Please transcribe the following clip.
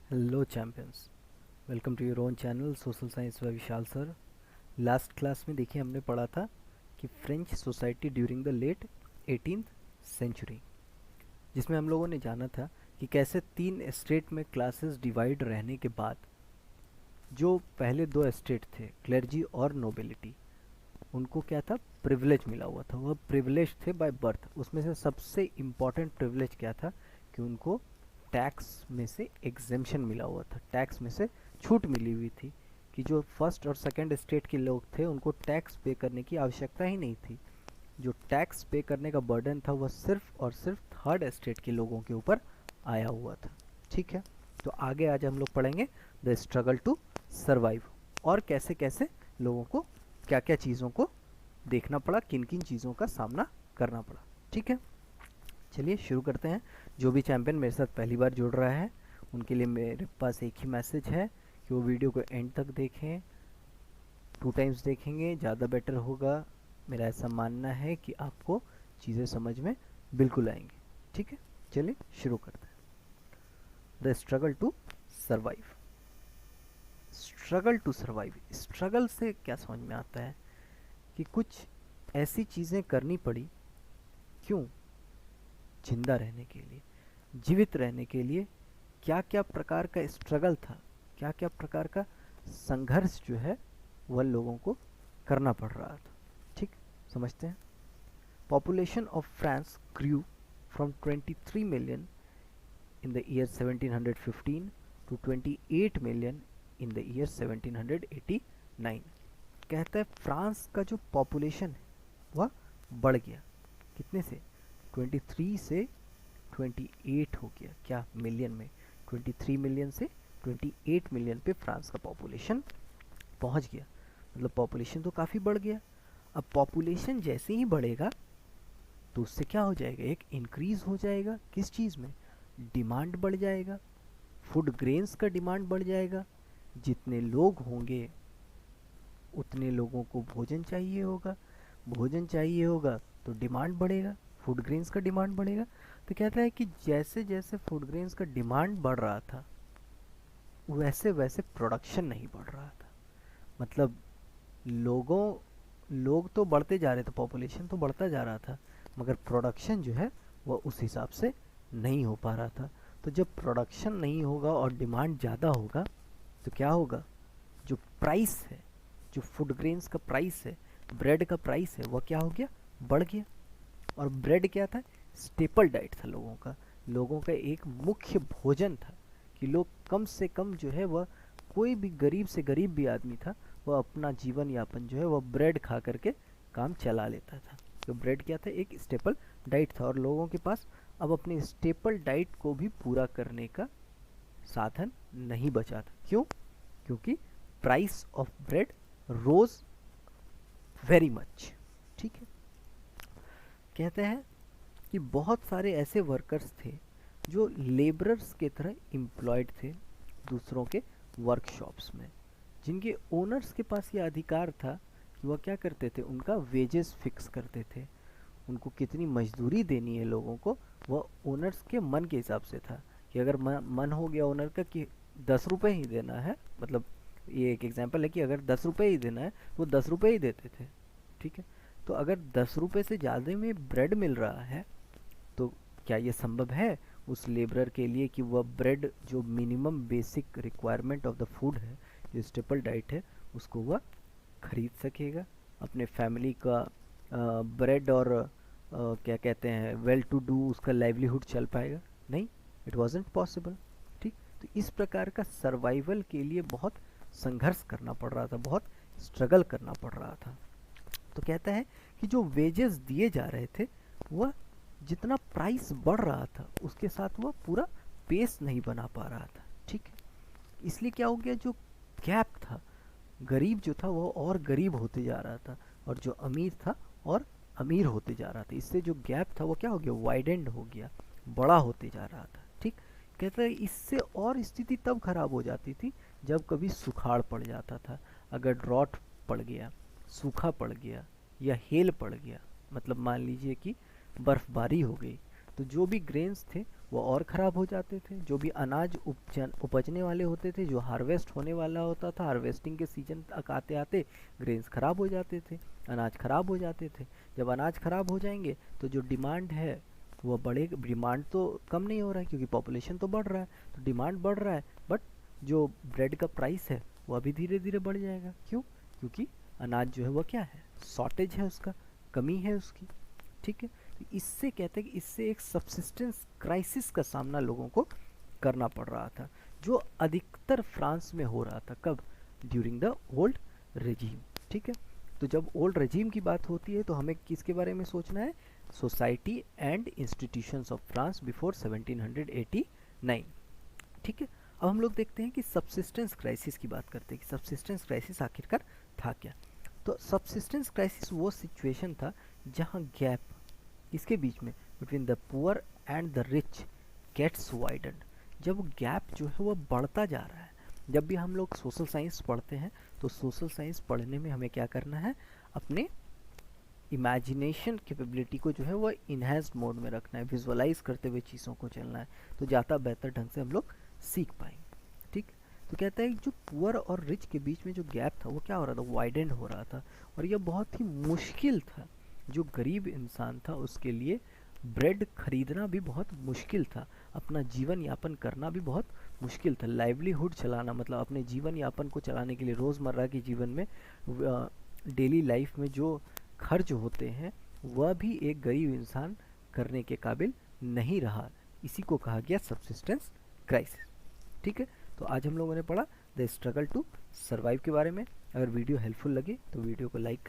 Hello champions, welcome to your own channel social science by Vishal sir. Last class में देखिए हमने पढ़ा था कि French society during the late 18th century, जिसमें हम लोगों ने जाना था कि कैसे तीन स्टेट में क्लासेस डिवाइड रहने के बाद जो पहले दो स्टेट थे क्लर्जी और नोबिलिटी, उनको क्या था, प्रिविलेज मिला हुआ था। वह प्रिविलेज थे बाय बर्थ। उसमें से सबसे इम्पॉर्टेंट प्रिविलेज क्या था कि उनको टैक्स में से एग्जेम्पशन मिला हुआ था, टैक्स में से छूट मिली हुई थी कि जो फर्स्ट और सेकंड स्टेट के लोग थे उनको टैक्स पे करने की आवश्यकता ही नहीं थी। जो टैक्स पे करने का बर्डन था वह सिर्फ और सिर्फ थर्ड स्टेट के लोगों के ऊपर आया हुआ था। ठीक है, तो आगे आज हम लोग पढ़ेंगे द स्ट्रगल टू सर्वाइव, और कैसे कैसे लोगों को क्या क्या चीज़ों को देखना पड़ा, किन किन चीज़ों का सामना करना पड़ा। ठीक है, चलिए शुरू करते हैं। जो भी चैंपियन मेरे साथ पहली बार जुड़ रहा है उनके लिए मेरे पास एक ही मैसेज है कि वो वीडियो को एंड तक देखें। 2 टाइम्स देखेंगे ज़्यादा बेटर होगा। मेरा ऐसा मानना है कि आपको चीज़ें समझ में बिल्कुल आएंगी। ठीक है, चलिए शुरू करते हैं। The struggle to survive. Struggle to survive, struggle से क्या समझ में आता है कि कुछ ऐसी चीज़ें करनी पड़ी। क्यों? जिंदा रहने के लिए, जीवित रहने के लिए क्या क्या प्रकार का स्ट्रगल था, क्या क्या प्रकार का संघर्ष जो है वह लोगों को करना पड़ रहा था। ठीक, समझते हैं। Population of France grew from 23 million in the year 1715 to 28 million in the year 1789। कहता है फ्रांस का जो पॉपुलेशन है वह बढ़ गया, कितने से? 23 से 28 हो गया, क्या मिलियन में? 23 मिलियन से 28 मिलियन पे फ्रांस का पॉपुलेशन पहुंच गया। मतलब पॉपुलेशन तो काफ़ी बढ़ गया। अब पॉपुलेशन जैसे ही बढ़ेगा तो उससे क्या हो जाएगा, एक इंक्रीज हो जाएगा। किस चीज़ में? डिमांड बढ़ जाएगा, फूड ग्रेन्स का डिमांड बढ़ जाएगा। जितने लोग होंगे उतने लोगों को भोजन चाहिए होगा, भोजन चाहिए होगा तो डिमांड बढ़ेगा, फूड ग्रेन्स का डिमांड बढ़ेगा। तो कहता है कि जैसे जैसे फूड ग्रेन्स का डिमांड बढ़ रहा था वैसे वैसे प्रोडक्शन नहीं बढ़ रहा था। मतलब लोग तो बढ़ते जा रहे थे, पॉपुलेशन तो बढ़ता जा रहा था, मगर प्रोडक्शन जो है वह उस हिसाब से नहीं हो पा रहा था। तो जब प्रोडक्शन नहीं होगा और डिमांड ज़्यादा होगा तो क्या होगा, जो प्राइस है, जो फूड ग्रेन्स का प्राइस है, ब्रेड का प्राइस है, वह क्या हो गया, बढ़ गया। और ब्रेड क्या था, स्टेपल डाइट था लोगों का, लोगों का एक मुख्य भोजन था कि लोग कम से कम जो है वह, कोई भी गरीब से गरीब भी आदमी था वह अपना जीवन यापन जो है वह ब्रेड खा करके काम चला लेता था। तो ब्रेड क्या था, एक स्टेपल डाइट था, और लोगों के पास अब अपने स्टेपल डाइट को भी पूरा करने का साधन नहीं बचा था। क्यों? क्योंकि price of bread rose very much. ठीक है, कहते हैं कि बहुत सारे ऐसे वर्कर्स थे जो लेबरर्स के तरह एम्प्लॉयड थे दूसरों के वर्कशॉप्स में, जिनके ओनर्स के पास ये अधिकार था कि वह क्या करते थे, उनका वेजेस फिक्स करते थे। उनको कितनी मजदूरी देनी है लोगों को, वह ओनर्स के मन के हिसाब से था कि अगर मन हो गया ओनर का कि 10 रुपये ही देना है, मतलब ये एक एग्जांपल है कि अगर 10 रुपये ही देना है तो वो 10 रुपये ही देते थे। ठीक है, तो अगर 10 रुपये से ज़्यादा में ब्रेड मिल रहा है तो क्या ये संभव है उस लेबरर के लिए कि वह ब्रेड, जो minimum basic requirement of the food है, जो स्टेपल डाइट है, उसको वह खरीद सकेगा? अपने फैमिली का ब्रेड और क्या कहते हैं, वेल टू डू, उसका लाइवलीहुड चल पाएगा? नहीं, इट वॉजेंट पॉसिबल। ठीक, तो इस प्रकार का सर्वाइवल के लिए बहुत संघर्ष करना पड़ रहा था, बहुत स्ट्रगल करना पड़ रहा था। तो कहता है कि जो वेजेस दिए जा रहे थे वह, जितना प्राइस बढ़ रहा था उसके साथ वह पूरा पेस नहीं बना पा रहा था। ठीक है, इसलिए क्या हो गया, जो गैप था, गरीब जो था वो और गरीब होते जा रहा था, और जो अमीर था और अमीर होते जा रहा था। इससे जो गैप था वो क्या हो गया, वाइडेंड हो गया, बड़ा होते जा रहा था। ठीक, कहते हैं इससे और स्थिति तब खराब हो जाती थी जब कभी सुखाड़ पड़ जाता था। अगर ड्रॉट पड़ गया, सूखा पड़ गया, या हेल पड़ गया, मतलब मान लीजिए कि बर्फबारी हो गई, तो जो भी ग्रेन्स थे वो और ख़राब हो जाते थे। जो भी अनाज उपजने वाले होते थे, जो हार्वेस्ट होने वाला होता था, हार्वेस्टिंग के सीजन तक आते आते ग्रेन्स ख़राब हो जाते थे, अनाज ख़राब हो जाते थे। जब अनाज ख़राब हो जाएंगे तो जो डिमांड है वो बढ़ेगा। डिमांड तो कम नहीं हो रहा है क्योंकि पॉपुलेशन तो बढ़ रहा है, तो डिमांड बढ़ रहा है, बट जो ब्रेड का प्राइस है वो अभी धीरे धीरे बढ़ जाएगा। क्यों? क्योंकि अनाज जो है वो क्या है, शॉर्टेज है उसका, कमी है उसकी। ठीक है, तो इससे कहते हैं कि इससे एक सब्सिस्टेंस क्राइसिस का सामना लोगों को करना पड़ रहा था, जो अधिकतर फ्रांस में हो रहा था। कब? During the old regime. ठीक है, तो जब ओल्ड रेजीम की बात होती है तो हमें किसके बारे में सोचना है? Society and institutions of France before 1789। ठीक है, अब हम लोग देखते हैं कि सब्सिस्टेंस क्राइसिस की बात करते हैं कि सब्सिस्टेंस क्राइसिस आखिरकार था क्या। तो सब्सिस्टेंस क्राइसिस वो सिचुएशन था जहां गैप इसके बीच में between the poor and the rich gets widen. जब गैप जो है वो बढ़ता जा रहा है। जब भी हम लोग सोशल साइंस पढ़ते हैं तो सोशल साइंस पढ़ने में हमें क्या करना है? अपने इमेजिनेशन कैपेबिलिटी को जो है वो इन्हेंस्ड मोड में रखना है, विजुअलाइज करते हुए चीज़ों को चलना है, तो ज़्यादा बेहतर ढंग से हम लोग सीख पाएंगे। ठीक, तो कहता है कि जो पुअर और रिच के बीच में जो गैप था वो क्या हो रहा था? वाइडेंड हो रहा था, और यह बहुत ही मुश्किल था। जो गरीब इंसान था उसके लिए ब्रेड खरीदना भी बहुत मुश्किल था, अपना जीवन यापन करना भी बहुत मुश्किल था। लाइवलीहुड चलाना मतलब अपने जीवन यापन को चलाने के लिए रोज़मर्रा के जीवन में, डेली लाइफ में जो खर्च होते हैं वह भी एक गरीब इंसान करने के काबिल नहीं रहा। इसी को कहा गया सब्सिस्टेंस क्राइसिस। ठीक है, तो आज हम लोगों ने पढ़ा द स्ट्रगल टू सर्वाइव के बारे में। अगर वीडियो हेल्पफुल लगे तो वीडियो को लाइक